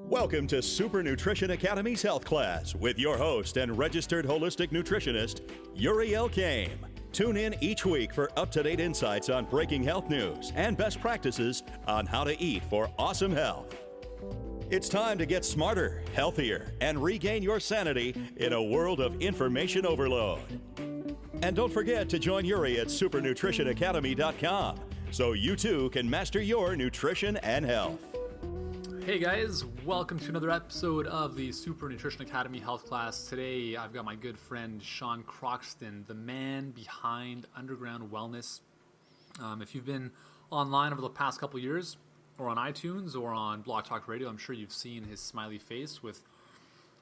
Welcome to Super Nutrition Academy's Health Class with your host and registered holistic nutritionist, Yuri Elkame. Tune in each week for up-to-date insights on breaking health news and best practices on how to eat for awesome health. It's time to get smarter, healthier, and regain your sanity in a world of information overload. And don't forget to join Yuri at supernutritionacademy.com so you too can master your nutrition and health. Hey guys, welcome to another episode of the Super Nutrition Academy Health Class. Today I've got my good friend Sean Croxton, the man behind Underground Wellness. If you've been online over the past couple years, or on iTunes, or on Blog Talk Radio, I'm sure you've seen his smiley face with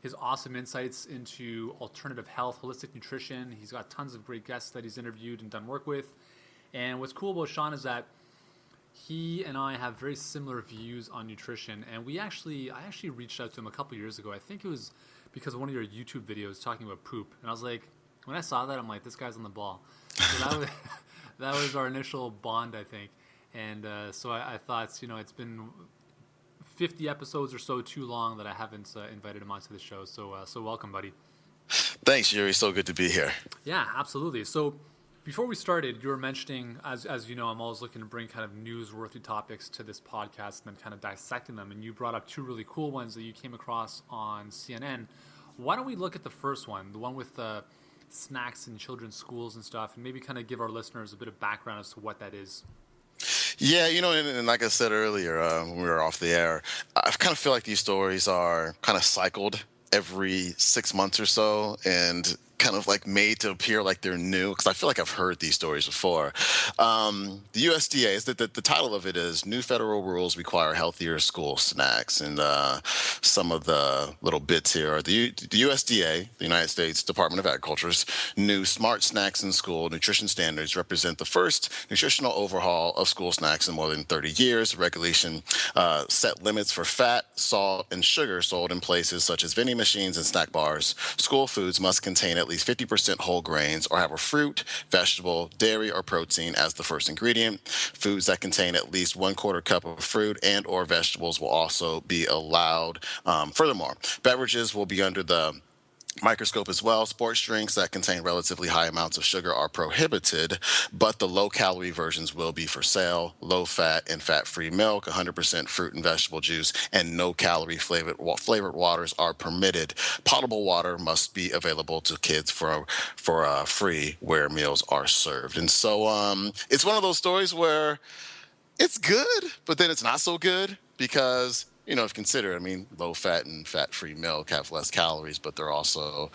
his awesome insights into alternative health, holistic nutrition. He's got tons of great guests that he's interviewed and done work with. And what's cool about Sean is that he and I have very similar views on nutrition, and I actually reached out to him a couple years ago. I think it was because of one of your YouTube videos talking about poop, and I was like, when I saw that, I'm like, this guy's on the ball. So that was our initial bond, I think, and so I thought, it's been 50 episodes or so too long that I haven't invited him onto the show. So welcome, buddy. Thanks, Yuri. So good to be here. Yeah, absolutely. So before we started, you were mentioning, as you know, I'm always looking to bring kind of newsworthy topics to this podcast and then kind of dissecting them. And you brought up two really cool ones that you came across on CNN. Why don't we look at the first one, the one with the snacks in children's schools and stuff, and maybe kind of give our listeners a bit of background as to what that is. Yeah, and like I said earlier when we were off the air, I kind of feel like these stories are kind of cycled every 6 months or so, and kind of like made to appear like they're new, because I feel like I've heard these stories before. The USDA, is that the title of it is New Federal Rules Require Healthier School Snacks. And some of the little bits here are the USDA, the United States Department of Agriculture's new Smart Snacks in School nutrition standards represent the first nutritional overhaul of school snacks in more than 30 years. Regulation set limits for fat, salt, and sugar sold in places such as vending machines and snack bars. School foods must contain at least 50% whole grains or have a fruit, vegetable, dairy, or protein as the first ingredient. Foods that contain at least 1/4 cup of fruit and or vegetables will also be allowed. Furthermore, beverages will be under the microscope as well. Sports drinks that contain relatively high amounts of sugar are prohibited, but the low-calorie versions will be for sale. Low-fat and fat-free milk, 100% fruit and vegetable juice, and no-calorie flavored waters are permitted. Potable water must be available to kids for free where meals are served. And so it's one of those stories where it's good, but then it's not so good because if you consider, low-fat and fat-free milk have less calories, but they're also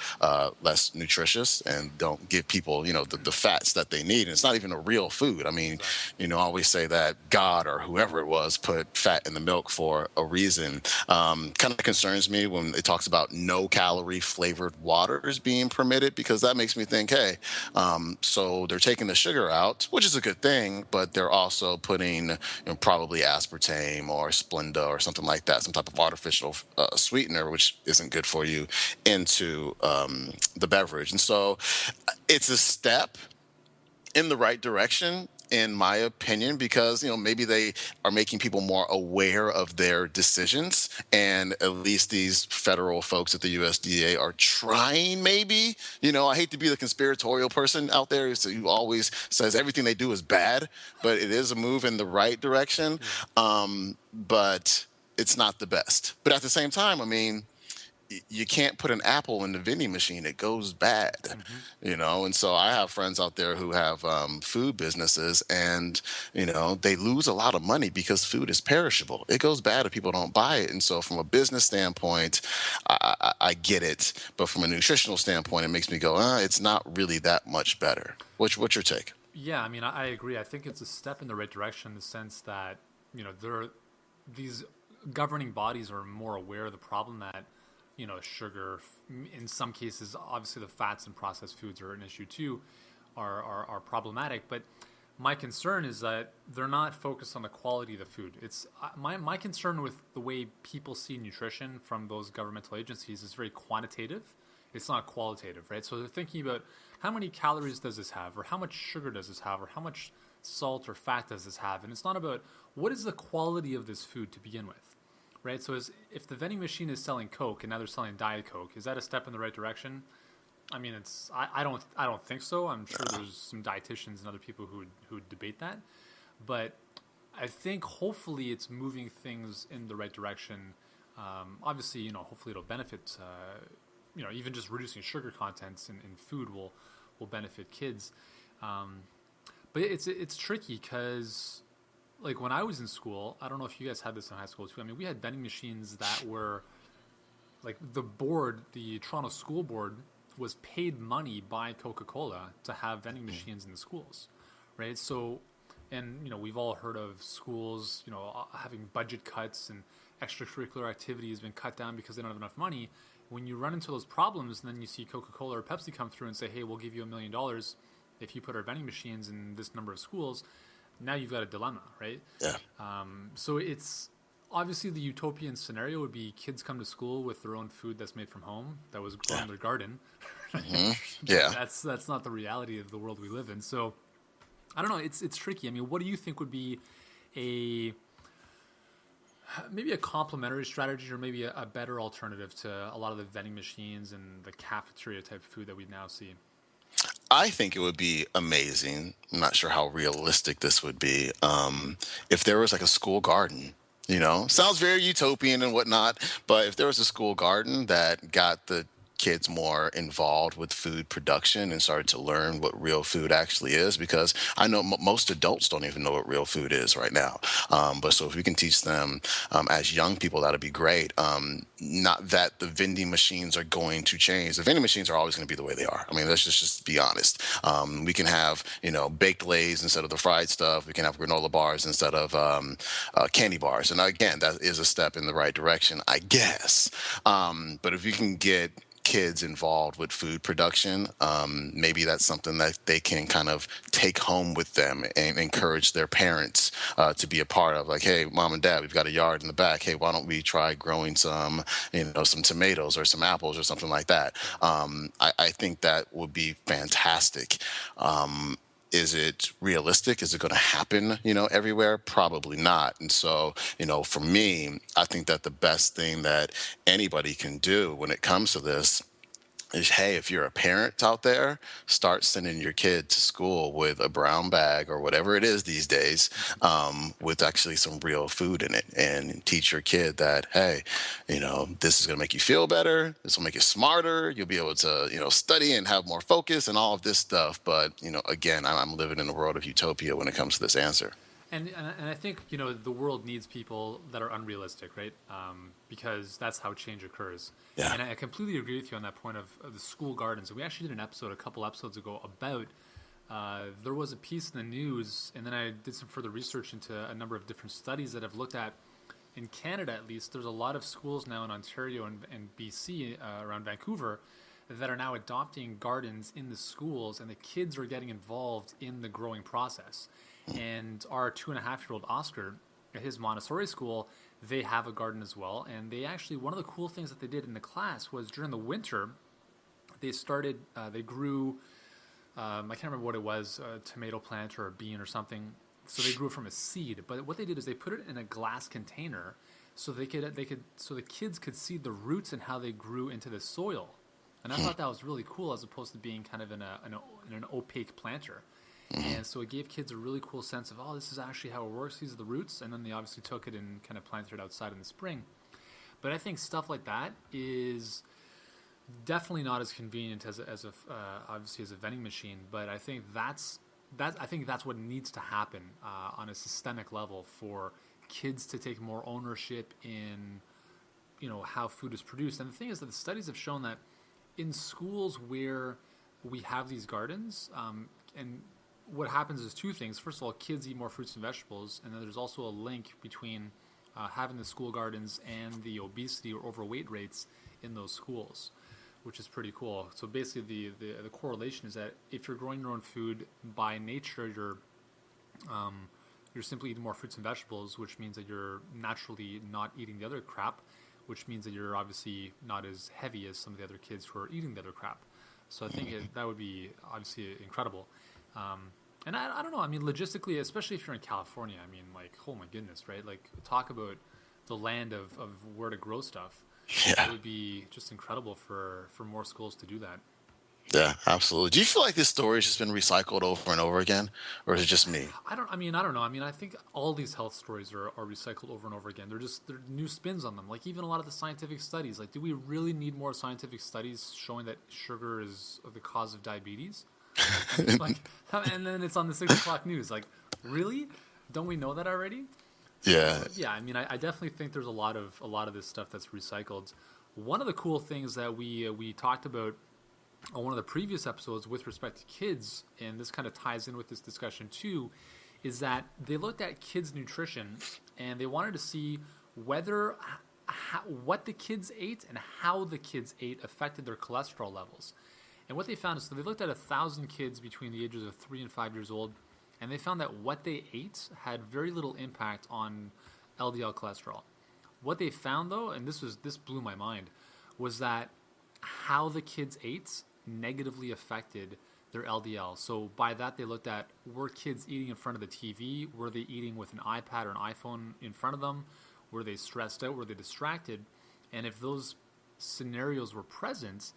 less nutritious and don't give people, the fats that they need. And it's not even a real food. I always say that God or whoever it was put fat in the milk for a reason. Kind of concerns me when it talks about no-calorie flavored waters being permitted, because that makes me think, hey, so they're taking the sugar out, which is a good thing, but they're also putting probably aspartame or Splenda or something like that, some type of artificial sweetener, which isn't good for you, into the beverage. And so it's a step in the right direction, in my opinion, because, maybe they are making people more aware of their decisions. And at least these federal folks at the USDA are trying, maybe. I hate to be the conspiratorial person out there who always says everything they do is bad, but it is a move in the right direction. But it's not the best. But at the same time, you can't put an apple in the vending machine. It goes bad, And so I have friends out there who have food businesses, and, they lose a lot of money because food is perishable. It goes bad if people don't buy it. And so from a business standpoint, I get it. But from a nutritional standpoint, it makes me go, it's not really that much better. What's your take? Yeah, I agree. I think it's a step in the right direction in the sense that, these governing bodies are more aware of the problem that, sugar, in some cases, obviously the fats and processed foods are an issue too, are problematic. But my concern is that they're not focused on the quality of the food. It's my concern with the way people see nutrition from those governmental agencies is very quantitative. It's not qualitative, right? So they're thinking about how many calories does this have, or how much sugar does this have, or how much salt or fat does this have? And it's not about what is the quality of this food to begin with. right? So if the vending machine is selling Coke and now they're selling Diet Coke, is that a step in the right direction? I mean, I don't think so. I'm sure there's some dietitians and other people who debate that, but I think hopefully it's moving things in the right direction. Obviously, hopefully it'll benefit. Even just reducing sugar contents in food will benefit kids. But it's tricky because, like, when I was in school, I don't know if you guys had this in high school too. I mean, we had vending machines that were like the Toronto School Board was paid money by Coca-Cola to have vending machines in the schools, right? So, and we've all heard of schools, having budget cuts and extracurricular activities been cut down because they don't have enough money. When you run into those problems, and then you see Coca-Cola or Pepsi come through and say, "Hey, we'll give you $1 million if you put our vending machines in this number of schools." Now you've got a dilemma, right? Yeah. So it's obviously the utopian scenario would be kids come to school with their own food that's made from home, that was grown in their garden. Mm-hmm. Yeah. That's not the reality of the world we live in. So I don't know. It's tricky. I mean, what do you think would be maybe a complementary strategy, or maybe a better alternative to a lot of the vending machines and the cafeteria type food that we now see? I think it would be amazing. I'm not sure how realistic this would be. If there was like a school garden, sounds very utopian and whatnot, but if there was a school garden that got the kids more involved with food production and started to learn what real food actually is, because I know most adults don't even know what real food is right now. But so if we can teach them as young people, that'd be great. Not that the vending machines are going to change. The vending machines are always going to be the way they are. I mean, let's just be honest. We can have, baked Lays instead of the fried stuff. We can have granola bars instead of candy bars. And again, that is a step in the right direction, I guess. But if you can get kids involved with food production, maybe that's something that they can kind of take home with them and encourage their parents to be a part of. Like, hey, mom and dad, we've got a yard in the back. Hey, why don't we try growing some tomatoes or some apples or something like that? I think that would be fantastic. Is it realistic? Is it going to happen, everywhere? Probably not. And so, for me, I think that the best thing that anybody can do when it comes to this is, hey, if you're a parent out there, start sending your kid to school with a brown bag or whatever it is these days, with actually some real food in it, and teach your kid that, hey, this is going to make you feel better. This will make you smarter. You'll be able to, study and have more focus and all of this stuff. But, again, I'm living in a world of utopia when it comes to this answer. And I think, the world needs people that are unrealistic, right? Because that's how change occurs. Yeah. And I completely agree with you on that point of the school gardens. We actually did an episode a couple episodes ago about, there was a piece in the news, and then I did some further research into a number of different studies that have looked at, in Canada at least, there's a lot of schools now in Ontario and BC, around Vancouver, that are now adopting gardens in the schools, and the kids are getting involved in the growing process. And our 2.5-year-old Oscar, at his Montessori school, they have a garden as well. And they actually, one of the cool things that they did in the class was during the winter, they grew, I can't remember what it was, a tomato plant or a bean or something. So they grew it from a seed. But what they did is they put it in a glass container so so the kids could see the roots and how they grew into the soil. And I thought that was really cool, as opposed to being kind of in an opaque planter. And so it gave kids a really cool sense of, this is actually how it works. These are the roots. And then they obviously took it and kind of planted it outside in the spring. But I think stuff like that is definitely not as convenient as obviously as a vending machine. But I think that's what needs to happen on a systemic level, for kids to take more ownership in, how food is produced. And the thing is that the studies have shown that in schools where we have these gardens, and what happens is two things. First of all, kids eat more fruits and vegetables, and then there's also a link between having the school gardens and the obesity or overweight rates in those schools, which is pretty cool. So basically, the correlation is that if you're growing your own food, by nature, you're simply eating more fruits and vegetables, which means that you're naturally not eating the other crap, which means that you're obviously not as heavy as some of the other kids who are eating the other crap. So I think that would be obviously incredible. And I don't know. I mean, logistically, especially if you're in California, I mean, like, oh my goodness, right? Like, talk about the land of where to grow stuff. Yeah. It would be just incredible for more schools to do that. Yeah, absolutely. Do you feel like this story has just been recycled over and over again, or is it just me? I don't know. I mean, I think all these health stories are recycled over and over again. They're new spins on them. Like even a lot of the scientific studies. Like, do we really need more scientific studies showing that sugar is the cause of diabetes? Like, and then it's on the 6 o'clock news. Like, really? Don't we know that already? Yeah. Yeah. I mean, I definitely think there's a lot of this stuff that's recycled. One of the cool things that we talked about on one of the previous episodes with respect to kids, and this kind of ties in with this discussion too, is that they looked at kids' nutrition and they wanted to see whether what the kids ate and how the kids ate affected their cholesterol levels. And what they found is, so they looked at 1,000 kids between the ages of 3 and 5 years old, and they found that what they ate had very little impact on LDL cholesterol. What they found though, and this blew my mind, was that how the kids ate negatively affected their LDL. So by that, they looked at, were kids eating in front of the TV? Were they eating with an iPad or an iPhone in front of them? Were they stressed out? Were they distracted? And if those scenarios were present,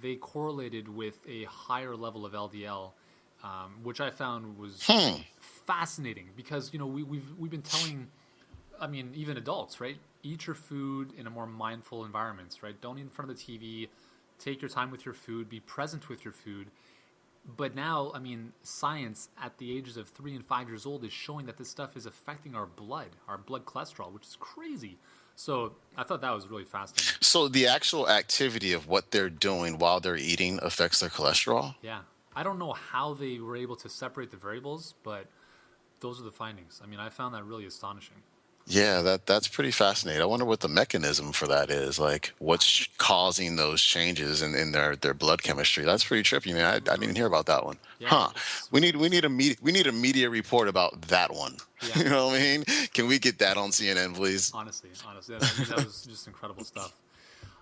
they correlated with a higher level of LDL, which I found was fascinating because, we've been telling, I mean, even adults, right? Eat your food in a more mindful environments, right? Don't eat in front of the TV. Take your time with your food. Be present with your food. But now, I mean, science at the ages of 3 and 5 years old is showing that this stuff is affecting our blood cholesterol, which is crazy. So I thought that was really fascinating. So the actual activity of what they're doing while they're eating affects their cholesterol? Yeah. I don't know how they were able to separate the variables, but those are the findings. I mean, I found that really astonishing. Yeah, that's pretty fascinating. I wonder what the mechanism for that is. Like, what's causing those changes in their blood chemistry? That's pretty trippy, man. I didn't even hear about that one. Yeah, Huh? We need a media report about that one. Yeah. You know what I mean? Can we get that on CNN, please? Honestly, that was just incredible stuff.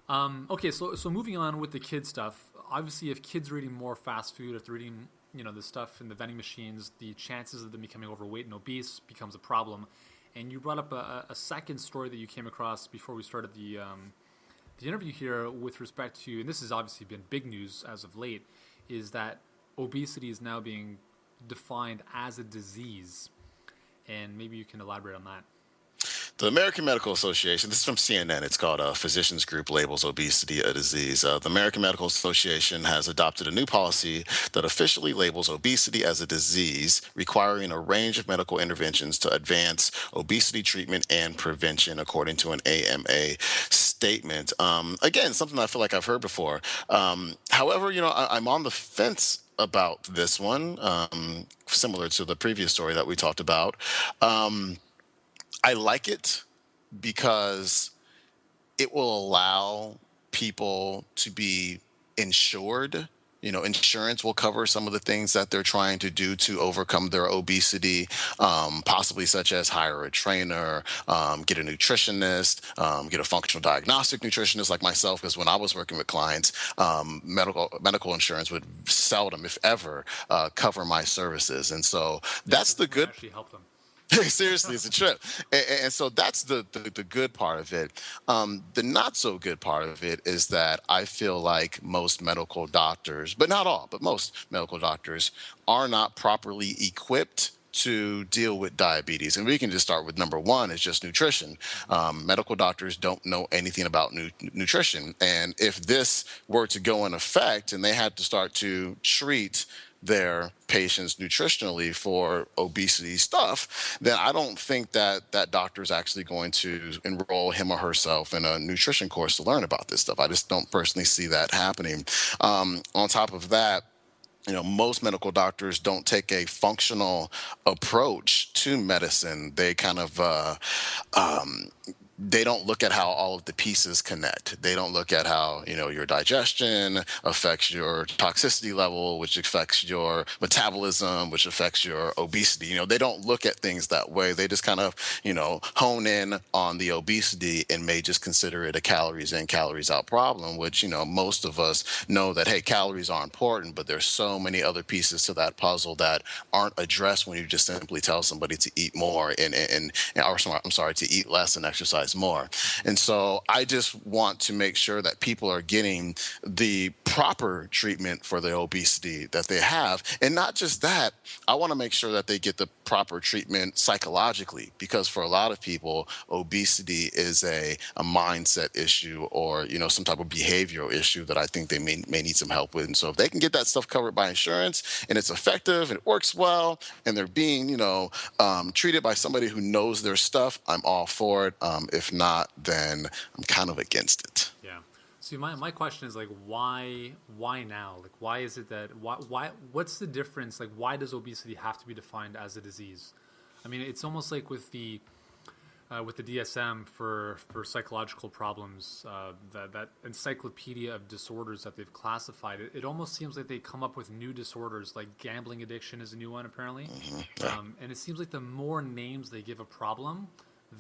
Okay, so moving on with the kid stuff. Obviously, if kids are eating more fast food, if they're eating the stuff in the vending machines, the chances of them becoming overweight and obese becomes a problem. And you brought up a second story that you came across before we started the interview here with respect to, and this has obviously been big news as of late, is that obesity is now being defined as a disease. And maybe you can elaborate on that. The American Medical Association, this is from CNN, it's called Physicians Group Labels Obesity a Disease. The American Medical Association has adopted a new policy that officially labels obesity as a disease, requiring a range of medical interventions to advance obesity treatment and prevention, according to an AMA statement. Again, something I feel like I've heard before. However, I'm on the fence about this one, similar to the previous story that we talked about. I like it because it will allow people to be insured. Insurance will cover some of the things that they're trying to do to overcome their obesity, possibly such as hire a trainer, get a nutritionist, get a functional diagnostic nutritionist like myself, because when I was working with clients, medical insurance would seldom, if ever, cover my services. And so that's the good. Actually help them. Seriously, it's a trip. And so that's the good part of it. The not so good part of it is that I feel like most medical doctors, but not all, but most medical doctors are not properly equipped to deal with diabetes. And we can just start with number one, is just nutrition. Medical doctors don't know anything about nutrition. And if this were to go in effect and they had to start to treat their patients nutritionally for obesity stuff, then I don't think that doctor is actually going to enroll him or herself in a nutrition course to learn about this stuff. I just don't personally see that happening. On top of that, most medical doctors don't take a functional approach to medicine. They kind of they don't look at how all of the pieces connect. They don't look at how, your digestion affects your toxicity level, which affects your metabolism, which affects your obesity. They don't look at things that way. They just kind of, hone in on the obesity and may just consider it a calories in, calories out problem, which, most of us know that, hey, calories are important, but there's so many other pieces to that puzzle that aren't addressed when you just simply tell somebody to eat more or I'm sorry, to eat less and exercise more. And so I just want to make sure that people are getting the proper treatment for the obesity that they have. And not just that, I want to make sure that they get the proper treatment psychologically, because for a lot of people, obesity is a mindset issue or, some type of behavioral issue that I think they may need some help with. And so if they can get that stuff covered by insurance and it's effective and it works well and they're being, treated by somebody who knows their stuff, I'm all for it. If not, then I'm kind of against it. Yeah. See, my question is like, why now? Like, why is it that, what's the difference? Like, why does obesity have to be defined as a disease? I mean, it's almost like with the DSM for psychological problems, that encyclopedia of disorders that they've classified, it almost seems like they come up with new disorders, like gambling addiction is a new one apparently. Mm-hmm. Yeah. And it seems like the more names they give a problem,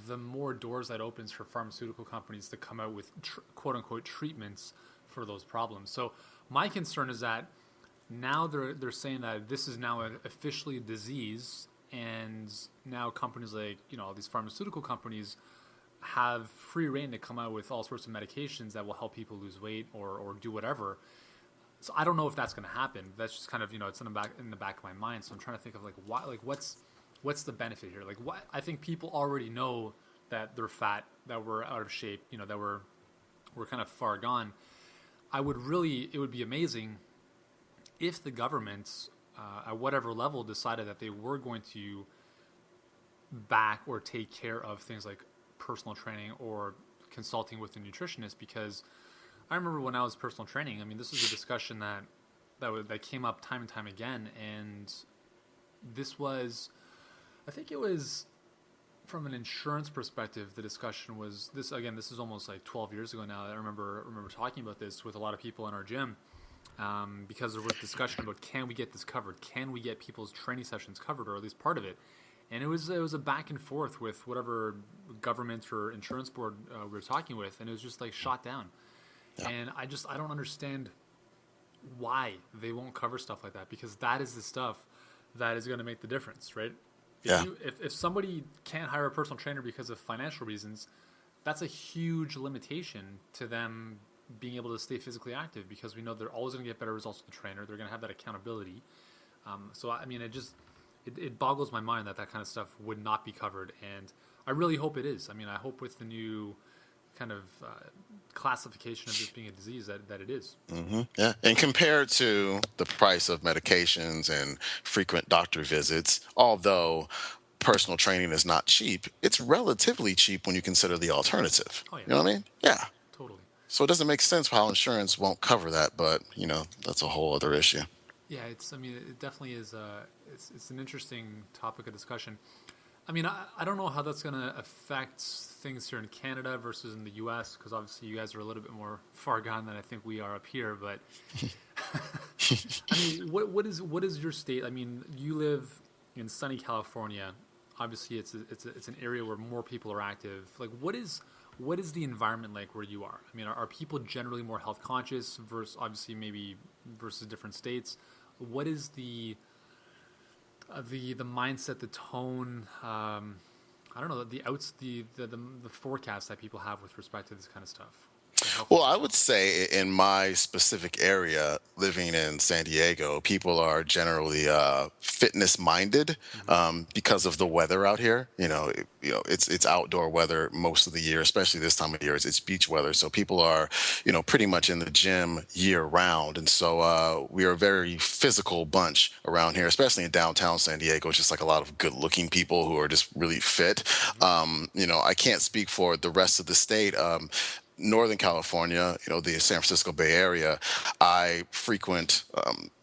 the more doors that opens for pharmaceutical companies to come out with quote unquote treatments for those problems. So my concern is that now they're saying that this is now officially a disease, and now companies like, all these pharmaceutical companies have free reign to come out with all sorts of medications that will help people lose weight or do whatever. So I don't know if that's going to happen. That's just kind of, it's in the back of my mind. So I'm trying to think of like, why, like what's the benefit here? Like, what? I think people already know that they're fat, that we're out of shape, that we're kind of far gone. It would be amazing if the government, at whatever level, decided that they were going to back or take care of things like personal training or consulting with a nutritionist. Because I remember when I was personal training, I mean, this is a discussion that came up time and time again, and this was, I think it was from an insurance perspective, the discussion was this. Again, this is almost like 12 years ago now. I remember talking about this with a lot of people in our gym, because there was discussion about, can we get this covered? Can we get people's training sessions covered, or at least part of it? And it was a back and forth with whatever government or insurance board we were talking with, and it was just like shot down. Yeah. And I don't understand why they won't cover stuff like that, because that is the stuff that is going to make the difference, right? If somebody can't hire a personal trainer because of financial reasons, that's a huge limitation to them being able to stay physically active, because we know they're always going to get better results with the trainer. They're going to have that accountability. So, I mean, it boggles my mind that kind of stuff would not be covered. And I really hope it is. I mean, I hope with the new kind of classification of this being a disease that it is. Mm-hmm. Yeah. And compared to the price of medications and frequent doctor visits, although personal training is not cheap, it's relatively cheap when you consider the alternative. Oh, yeah. You know what I mean? Yeah. Totally. So it doesn't make sense how insurance won't cover that, but, that's a whole other issue. Yeah, it definitely is. It's an interesting topic of discussion. I mean, I don't know how that's going to affect things here in Canada versus in the U.S., because obviously you guys are a little bit more far gone than I think we are up here. But I mean, what is your state? I mean, you live in sunny California. Obviously, it's an area where more people are active. Like, what is the environment like where you are? I mean, are people generally more health conscious versus different states? What is the mindset, the tone? I don't know, the forecast that people have with respect to this kind of stuff. Well, I would say in my specific area, living in San Diego, people are generally fitness minded, because of the weather out here. It's outdoor weather most of the year, especially this time of year. It's beach weather, so people are pretty much in the gym year round, and so we are a very physical bunch around here, especially in downtown San Diego. It's just like a lot of good looking people who are just really fit. I can't speak for the rest of the state. Northern California, the San Francisco Bay Area, I frequent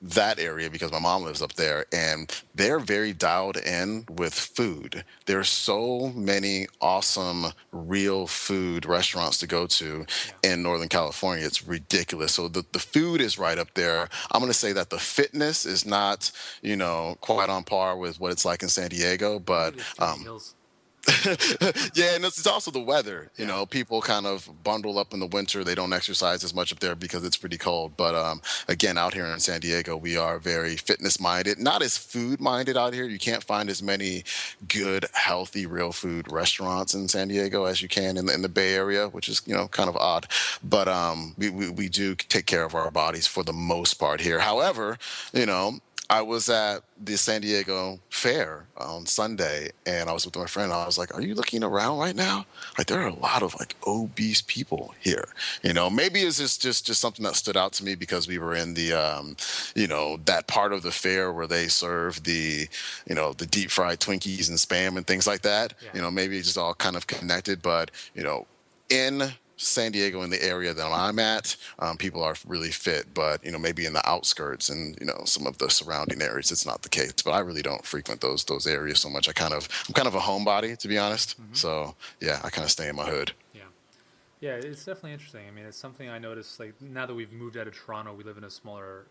that area because my mom lives up there, and they're very dialed in with food. There's so many awesome real food restaurants to go to Yeah. in Northern California. It's ridiculous. So the food is right up there. I'm going to say that the fitness is not, quite on par with what it's like in San Diego, but It's too many hills. yeah, and it's also the weather. Yeah. People kind of bundle up in the winter. They don't exercise as much up there because it's pretty cold. But again, out here in San Diego, we are very fitness minded, not as food minded out here. You can't find as many good, healthy, real food restaurants in San Diego as you can in the Bay Area, which is kind of odd. But we do take care of our bodies for the most part here. However, I was at the San Diego Fair on Sunday, and I was with my friend. I was like, "Are you looking around right now? Like, there are a lot of like obese people here. Maybe it's just something that stood out to me because we were in the, that part of the fair where they serve the deep fried Twinkies and Spam and things like that. Yeah. Maybe it's just all kind of connected. But in San Diego, in the area that I'm at, people are really fit, but maybe in the outskirts and some of the surrounding areas, it's not the case. But I really don't frequent those areas so much. I'm kind of a homebody, to be honest. So yeah, I kind of stay in my hood. Yeah. Yeah, it's definitely interesting. I mean, it's something I noticed, like, now that we've moved out of Toronto, we live in a smaller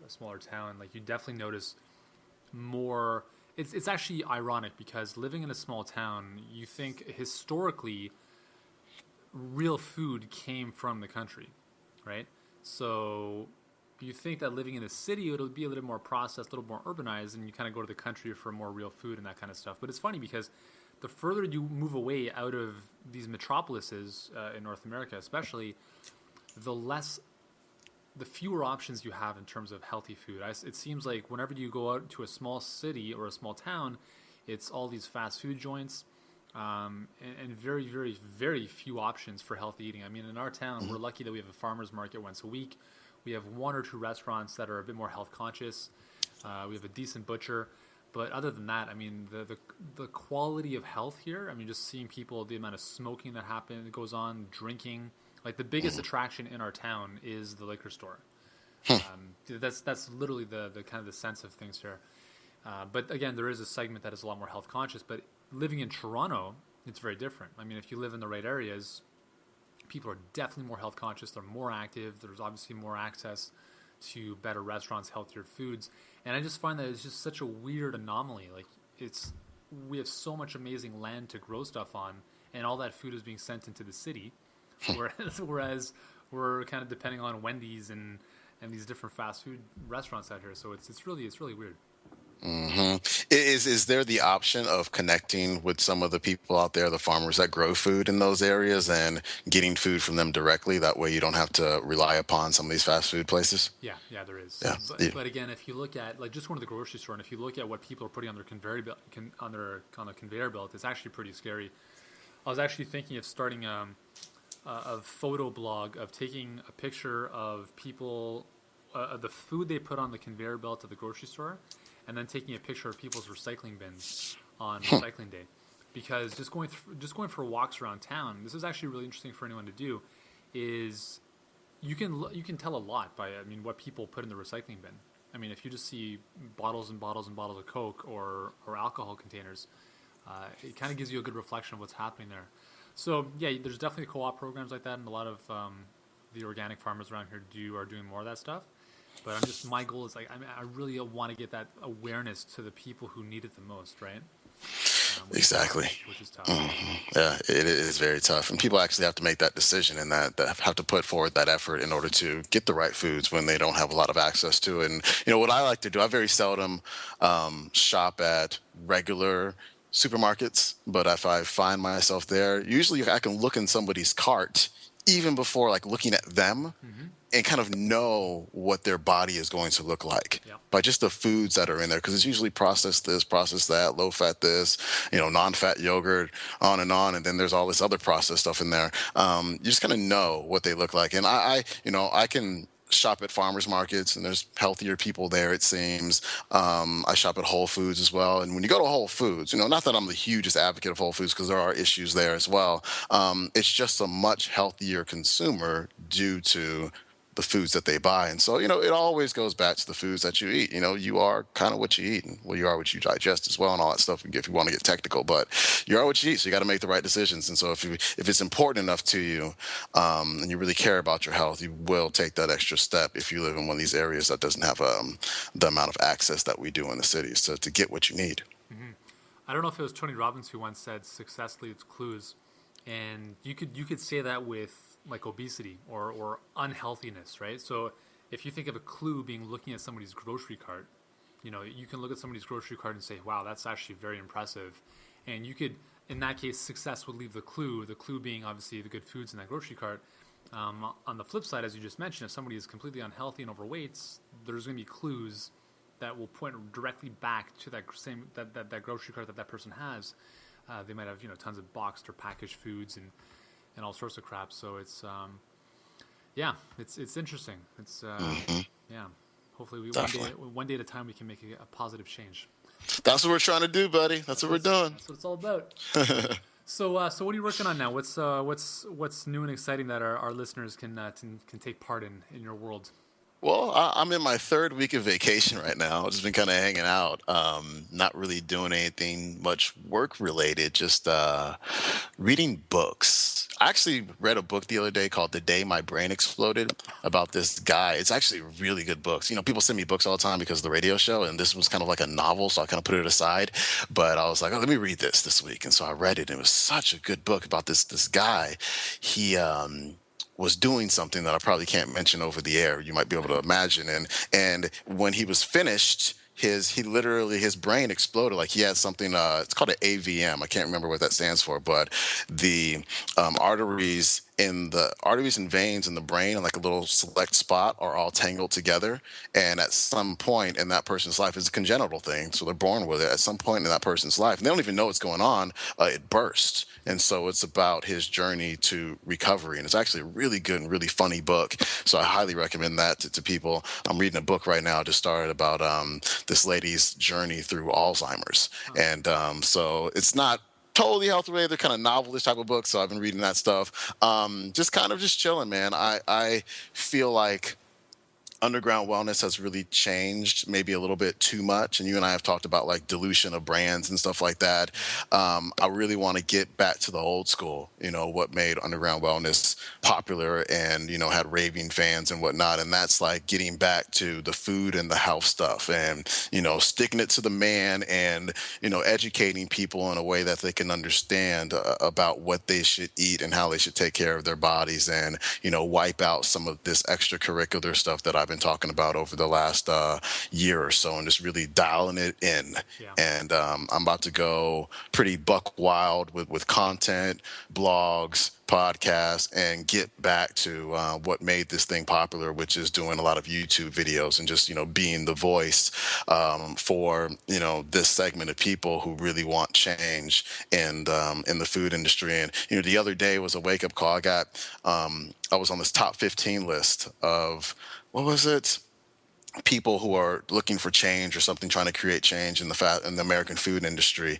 town. Like, you definitely notice more. It's actually ironic because living in a small town, you think historically real food came from the country, right? So you think that living in a city, it'll be a little more processed, a little more urbanized, and you kind of go to the country for more real food and that kind of stuff. But it's funny because the further you move away out of these metropolises in North America, especially, the fewer options you have in terms of healthy food. It seems like whenever you go out to a small city or a small town, it's all these fast food joints, and very, very, very few options for healthy eating. I mean, in our town, we're lucky that we have a farmer's market once a week. We have one or two restaurants that are a bit more health conscious. We have a decent butcher. But other than that, I mean, the quality of health here, I mean, just seeing people, the amount of smoking that goes on, drinking. Like, the biggest attraction in our town is the liquor store. That's literally the kind of the sense of things here. But again, there is a segment that is a lot more health conscious. But living in Toronto, it's very different. I mean, if you live in the right areas, people are definitely more health conscious. They're more active. There's obviously more access to better restaurants, healthier foods. And I just find that it's just such a weird anomaly. Like, we have so much amazing land to grow stuff on, and all that food is being sent into the city, whereas we're kind of depending on Wendy's and these different fast food restaurants out here. So it's really weird. Is there the option of connecting with some of the people out there, the farmers that grow food in those areas, and getting food from them directly? That way you don't have to rely upon some of these fast food places? Yeah, there is. Yeah. But again, if you look at, like, just going to the grocery store, and if you look at what people are putting on their conveyor belt, conveyor belt, it's actually pretty scary. I was actually thinking of starting a photo blog of taking a picture of people, the food they put on the conveyor belt at the grocery store, and then taking a picture of people's recycling bins on recycling day. Because just going for walks around town, this is actually really interesting for anyone to do, is you can tell a lot by, I mean, what people put in the recycling bin. I mean, if you just see bottles and bottles and bottles of Coke or alcohol containers, it kind of gives you a good reflection of what's happening there. So yeah, there's definitely co-op programs like that, and a lot of the organic farmers around here are doing more of that stuff. But my goal is, like, I really want to get that awareness to the people who need it the most, right? Exactly. Which is tough. Yeah, it is very tough. And people actually have to make that decision and that have to put forward that effort in order to get the right foods when they don't have a lot of access to it. And, what I like to do, I very seldom shop at regular supermarkets, but if I find myself there, usually I can look in somebody's cart even before, like, looking at them, and kind of know what their body is going to look like by just the foods that are in there. Because it's usually processed this, processed that, low fat this, non-fat yogurt, on. And then there's all this other processed stuff in there. You just kind of know what they look like. And I can shop at farmers markets, and there's healthier people there, it seems. I shop at Whole Foods as well. And when you go to Whole Foods, not that I'm the hugest advocate of Whole Foods because there are issues there as well. It's just a much healthier consumer due to the foods that they buy. And so, it always goes back to the foods that you eat. You are kind of what you eat, and well, you are what you digest as well, and all that stuff if you want to get technical, but you are what you eat. So you got to make the right decisions. And so if it's important enough to you, and you really care about your health, you will take that extra step if you live in one of these areas that doesn't have the amount of access that we do in the cities to get what you need. Mm-hmm. I don't know if it was Tony Robbins who once said success leaves clues. And you could say that with like obesity or unhealthiness, right? So if you think of a clue being looking at somebody's grocery cart, you can look at somebody's grocery cart and say, wow, that's actually very impressive. And you could, in that case, success would leave the clue being obviously the good foods in that grocery cart. On the flip side, as you just mentioned, if somebody is completely unhealthy and overweight, there's going to be clues that will point directly back to that same that grocery cart that person has. They might have tons of boxed or packaged foods and all sorts of crap. So it's it's interesting. It's yeah. Hopefully one day at a time we can make a positive change. That's what we're trying to do, buddy. That's what we're doing. That's what it's all about. So what are you working on now? What's new and exciting that our listeners can take part in your world? Well, I'm in my third week of vacation right now. I've just been kind of hanging out, not really doing anything much work related, just reading books. I actually read a book the other day called The Day My Brain Exploded about this guy. It's actually a really good book. People send me books all the time because of the radio show, and this was kind of like a novel, so I kind of put it aside. But I was like, oh, let me read this week. And so I read it, and it was such a good book about this guy. He was doing something that I probably can't mention over the air. You might be able to imagine. And when he was finished, his brain exploded. Like he had something, it's called an AVM. I can't remember what that stands for, but the arteries and veins in the brain in like a little select spot are all tangled together. And at some point in that person's life, it's a congenital thing. So they're born with it. At some point in that person's life, and they don't even know what's going on, it bursts. And so it's about his journey to recovery. And it's actually a really good and really funny book. So I highly recommend that to people. I'm reading a book right now, just started, about this lady's journey through Alzheimer's. And so it's not totally health related. They're kind of novelist type of books. So I've been reading that stuff. Just chilling, man. I feel like underground wellness has really changed maybe a little bit too much. And you and I have talked about like dilution of brands and stuff like that. I really want to get back to the old school, what made underground wellness popular and, had raving fans and whatnot. And that's like getting back to the food and the health stuff and, sticking it to the man and, educating people in a way that they can understand about what they should eat and how they should take care of their bodies and, wipe out some of this extracurricular stuff that I've been talking about over the last year or so, and just really dialing it in. Yeah. And I'm about to go pretty buck wild with content, blogs, podcasts, and get back to what made this thing popular, which is doing a lot of YouTube videos and just being the voice for this segment of people who really want change in the food industry. And the other day was a wake up call. I was on this top 15 list of, what was it? People who are looking for change or something, trying to create change in the American food industry.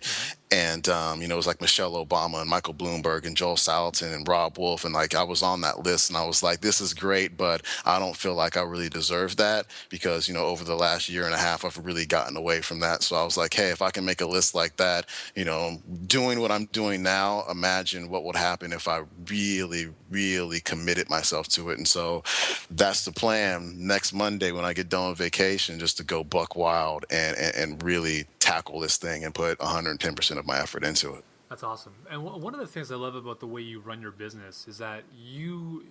And, it was like Michelle Obama and Michael Bloomberg and Joel Salatin and Rob Wolf. And like, I was on that list and I was like, this is great, but I don't feel like I really deserve that because, over the last year and a half, I've really gotten away from that. So I was like, hey, if I can make a list like that, doing what I'm doing now, imagine what would happen if I really, really committed myself to it. And so that's the plan next Monday when I get done with vacation, just to go buck wild and really tackle this thing and put 110% of my effort into it. That's awesome. And one of the things I love about the way you run your business is that you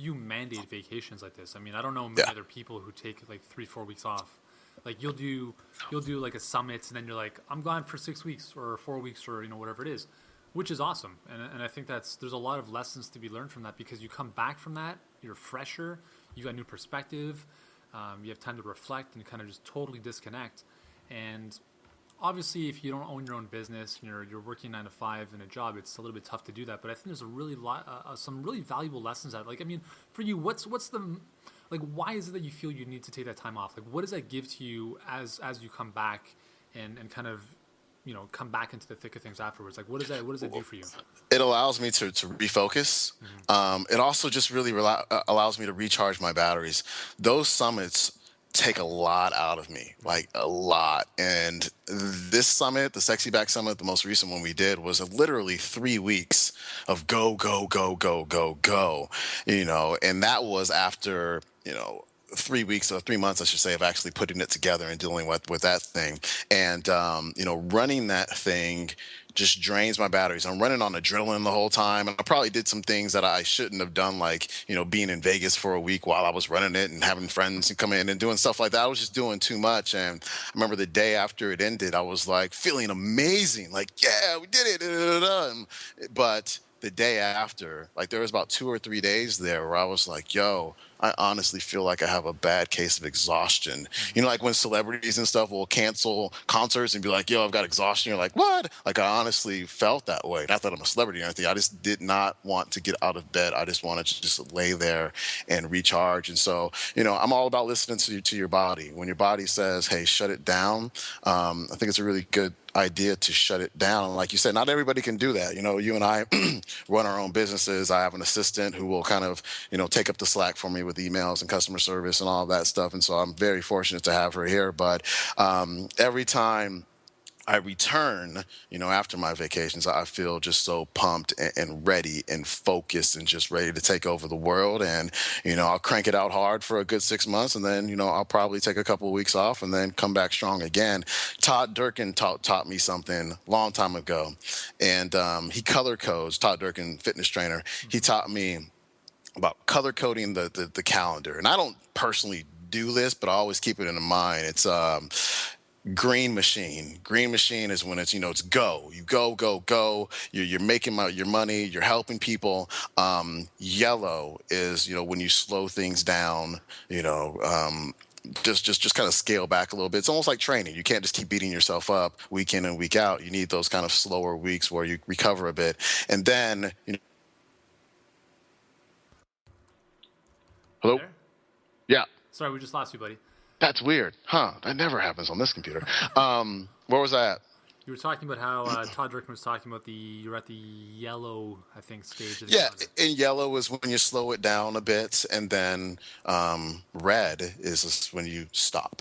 mandate vacations like this. I mean, I don't know many other people who take like 3-4 weeks off. Like you'll do like a summit and then you're like, I'm gone for 6 weeks or 4 weeks or whatever it is, which is awesome. And I think there's a lot of lessons to be learned from that because you come back from that, you're fresher, you got new perspective, you have time to reflect and kind of just totally disconnect. And obviously, if you don't own your own business and you're working 9 to 5 in a job, it's a little bit tough to do that. But I think there's a really some really valuable lessons out. Like, I mean, for you, what's the Like, why is it that you feel you need to take that time off? Like, what does that give to you as you come back and kind of, come back into the thick of things afterwards? Like, what does that do for you? It allows me to refocus. It also just really allows me to recharge my batteries. Those summits take a lot out of me, like a lot. And this summit, the Sexy Back Summit, the most recent one we did, was literally 3 weeks of go, go, go, go, go, go, and that was after, 3 weeks or 3 months, I should say, of actually putting it together and dealing with that thing. And, running that thing just drains my batteries. I'm running on adrenaline the whole time. And I probably did some things that I shouldn't have done, like, being in Vegas for a week while I was running it and having friends come in and doing stuff like that. I was just doing too much. And I remember the day after it ended, I was like feeling amazing. Like, yeah, we did it. Da, da, da, da. But the day after, like there was about 2 or 3 days there where I was like, yo, I honestly feel like I have a bad case of exhaustion. Like when celebrities and stuff will cancel concerts and be like, yo, I've got exhaustion. You're like, what? Like I honestly felt that way. Not that I'm a celebrity or anything. I just did not want to get out of bed. I just wanted to just lay there and recharge. And so, I'm all about listening to your body. When your body says, hey, shut it down, I think it's a really good idea to shut it down. Like you said, not everybody can do that. You and I run our own businesses. I have an assistant who will kind of, take up the slack for me with emails and customer service and all of that stuff. And so I'm very fortunate to have her here. But every time I return, after my vacations, I feel just so pumped and ready and focused and just ready to take over the world. And, I'll crank it out hard for a good 6 months. And then, I'll probably take a couple of weeks off and then come back strong again. Todd Durkin taught me something a long time ago. And he color codes, Todd Durkin, fitness trainer. He taught me about color coding the calendar. And I don't personally do this, but I always keep it in mind. It's green machine. Green machine is when it's, it's go. You go, go, go. You're making your money. You're helping people. Yellow is, when you slow things down, just kind of scale back a little bit. It's almost like training. You can't just keep beating yourself up week in and week out. You need those kind of slower weeks where you recover a bit. And then, hello? There? Yeah. Sorry, we just lost you, buddy. That's weird. Huh. That never happens on this computer. Where was I at? You were talking about how Todd Durkin was talking about you're at the yellow, I think, stage of the Yeah, and yellow is when you slow it down a bit, and then red is when you stop.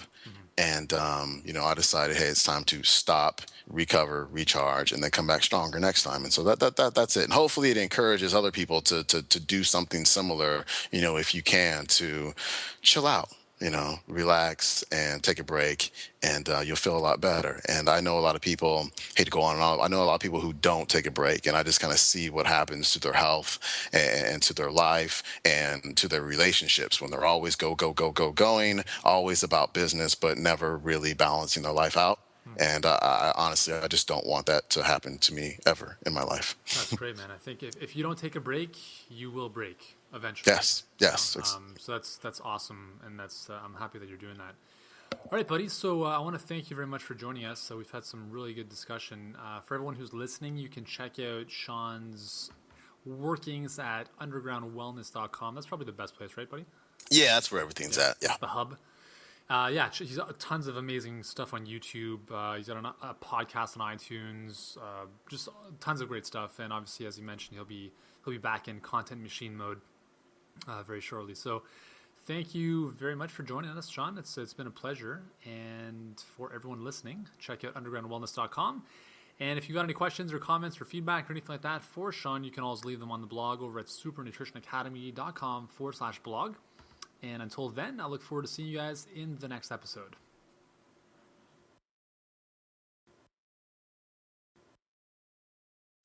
And, I decided, hey, it's time to stop, recover, recharge, and then come back stronger next time. And so that's it. And hopefully it encourages other people to do something similar, if you can, to chill out, relax and take a break, and you'll feel a lot better. And I know a lot of people, hate to go on and on, I know a lot of people who don't take a break, and I just kind of see what happens to their health and to their life and to their relationships when they're always go, go, go, go, going, always about business, but never really balancing their life out. And I honestly, I just don't want that to happen to me ever in my life. That's great, man. I think if you don't take a break, you will break eventually. Yes. So that's awesome, and I'm happy that you're doing that. All right, buddy. So I want to thank you very much for joining us. So we've had some really good discussion. For everyone who's listening, you can check out Sean's workings at undergroundwellness.com. That's probably the best place, right, buddy? Yeah, that's where everything's at. Yeah. It's the hub. He's got tons of amazing stuff on YouTube. He's got a podcast on iTunes. Just tons of great stuff. And obviously, as you mentioned, he'll be back in content machine mode very shortly. So, thank you very much for joining us, Sean. It's been a pleasure. And for everyone listening, check out undergroundwellness.com. And if you got any questions or comments or feedback or anything like that for Sean, you can always leave them on the blog over at supernutritionacademy.com/blog. And until then, I look forward to seeing you guys in the next episode.